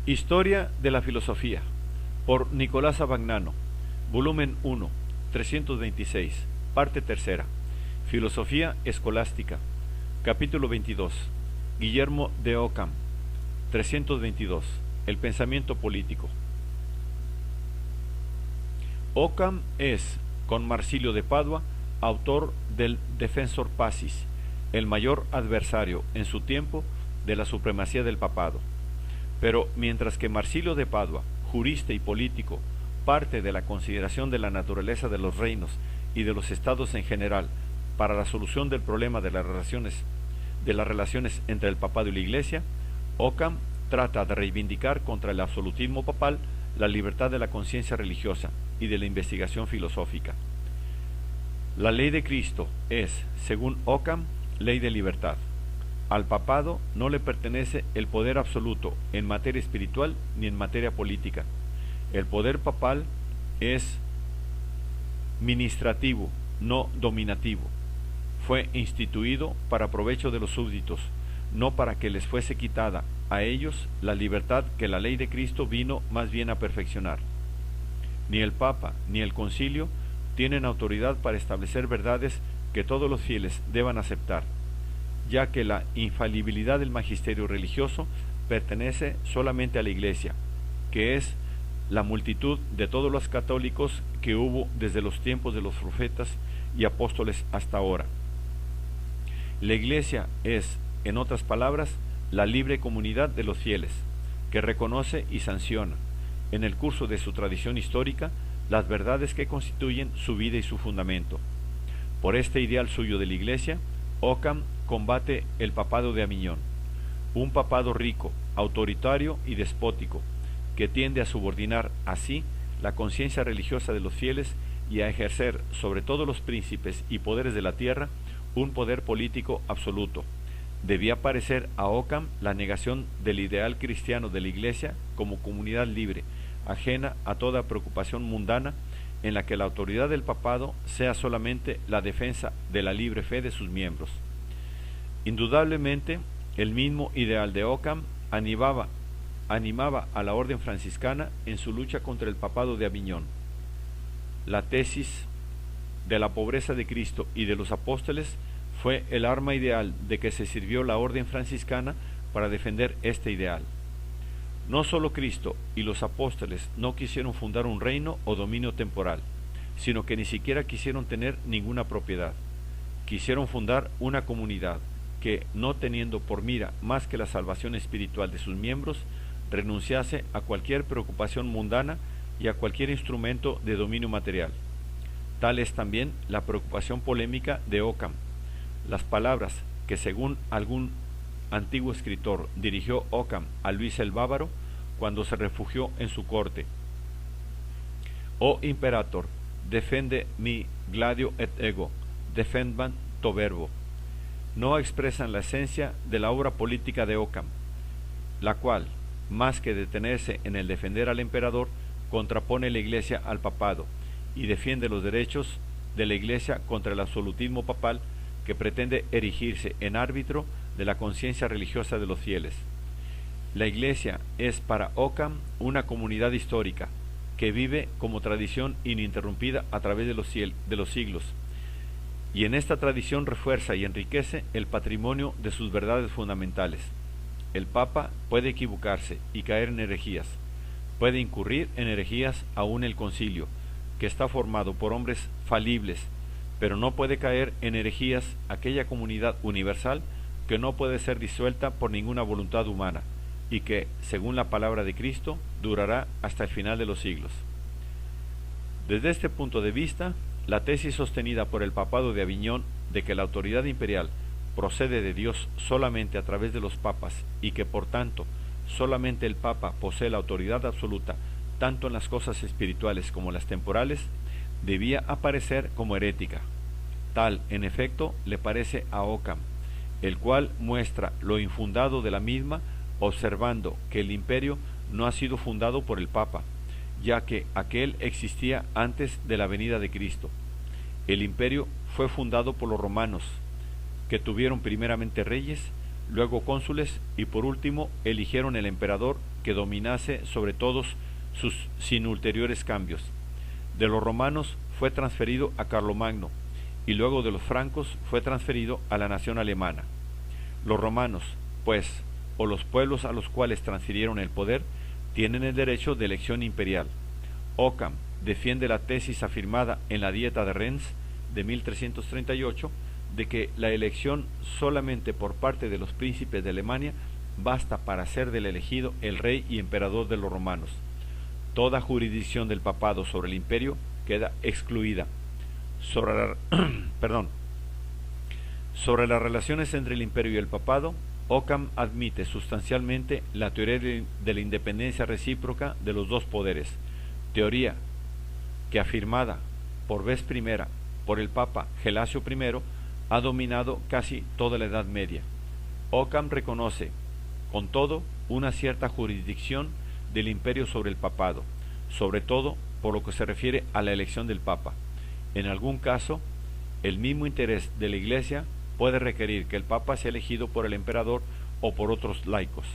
Historia de la Filosofía, por Nicolás Abagnano, volumen 1, 326, parte tercera, Filosofía Escolástica, capítulo 22, Guillermo de Ockham, 322, el pensamiento político. Ockham es, con Marsilio de Padua, autor del Defensor Pacis, el mayor adversario en su tiempo de la supremacía del papado. Pero mientras que Marsilio de Padua, jurista y político, parte de la consideración de la naturaleza de los reinos y de los estados en general para la solución del problema de las relaciones entre el papado y la Iglesia, Ockham trata de reivindicar contra el absolutismo papal la libertad de la conciencia religiosa y de la investigación filosófica. La ley de Cristo es, según Ockham, ley de libertad. Al papado no le pertenece el poder absoluto en materia espiritual ni en materia política. El poder papal es ministrativo, no dominativo. Fue instituido para provecho de los súbditos, no para que les fuese quitada a ellos la libertad que la ley de Cristo vino más bien a perfeccionar. Ni el Papa ni el Concilio tienen autoridad para establecer verdades que todos los fieles deban aceptar, ya que la infalibilidad del magisterio religioso pertenece solamente a la Iglesia, que es la multitud de todos los católicos que hubo desde los tiempos de los profetas y apóstoles hasta ahora. La Iglesia es, en otras palabras, la libre comunidad de los fieles, que reconoce y sanciona, en el curso de su tradición histórica, las verdades que constituyen su vida y su fundamento. Por este ideal suyo de la Iglesia, Ockham combate el papado de Aviñón, un papado rico, autoritario y despótico, que tiende a subordinar así la conciencia religiosa de los fieles y a ejercer sobre todos los príncipes y poderes de la tierra un poder político absoluto. Debía parecer a Ockham la negación del ideal cristiano de la Iglesia como comunidad libre, ajena a toda preocupación mundana, en la que la autoridad del papado sea solamente la defensa de la libre fe de sus miembros. Indudablemente, el mismo ideal de Ockham animaba a la orden franciscana en su lucha contra el papado de Aviñón. La tesis de la pobreza de Cristo y de los apóstoles fue el arma ideal de que se sirvió la orden franciscana para defender este ideal. No solo Cristo y los apóstoles no quisieron fundar un reino o dominio temporal, sino que ni siquiera quisieron tener ninguna propiedad. Quisieron fundar una comunidad que, no teniendo por mira más que la salvación espiritual de sus miembros, renunciase a cualquier preocupación mundana y a cualquier instrumento de dominio material. Tal es también la preocupación polémica de Ockham. Las palabras que, según algún antiguo escritor, dirigió Ockham a Luis el Bávaro cuando se refugió en su corte: «O imperator, defende mi gladio et ego, defendam to verbo», no expresan la esencia de la obra política de Ockham, la cual, más que detenerse en el defender al emperador, contrapone la Iglesia al papado y defiende los derechos de la Iglesia contra el absolutismo papal que pretende erigirse en árbitro de la conciencia religiosa de los fieles. La Iglesia es para Ockham una comunidad histórica que vive como tradición ininterrumpida a través de los siglos, y en esta tradición refuerza y enriquece el patrimonio de sus verdades fundamentales. El Papa puede equivocarse y caer en herejías, puede incurrir en herejías aún el Concilio, que está formado por hombres falibles, pero no puede caer en herejías aquella comunidad universal que no puede ser disuelta por ninguna voluntad humana y que, según la palabra de Cristo, durará hasta el final de los siglos. Desde este punto de vista, la tesis sostenida por el papado de Aviñón de que la autoridad imperial procede de Dios solamente a través de los papas y que, por tanto, solamente el Papa posee la autoridad absoluta tanto en las cosas espirituales como en las temporales, debía aparecer como herética. Tal, en efecto, le parece a Ockham, el cual muestra lo infundado de la misma, observando que el imperio no ha sido fundado por el Papa, ya que aquel existía antes de la venida de Cristo. El imperio fue fundado por los romanos, que tuvieron primeramente reyes, luego cónsules y por último eligieron el emperador que dominase sobre todos sus sin ulteriores cambios. De los romanos fue transferido a Carlomagno y luego de los francos fue transferido a la nación alemana. Los romanos, pues, o los pueblos a los cuales transfirieron el poder, tienen el derecho de elección imperial. Occam defiende la tesis afirmada en la Dieta de Rennes de 1338 de que la elección solamente por parte de los príncipes de Alemania basta para ser del elegido el rey y emperador de los romanos. Toda jurisdicción del papado sobre el imperio queda excluida. Sobre las relaciones entre el imperio y el papado, Occam admite sustancialmente la teoría de la independencia recíproca de los dos poderes, teoría que afirmada por vez primera por el Papa Gelasio I ha dominado casi toda la Edad Media. Occam reconoce, con todo, una cierta jurisdicción del imperio sobre el papado, sobre todo por lo que se refiere a la elección del Papa. En algún caso, el mismo interés de la Iglesia puede requerir que el Papa sea elegido por el emperador o por otros laicos.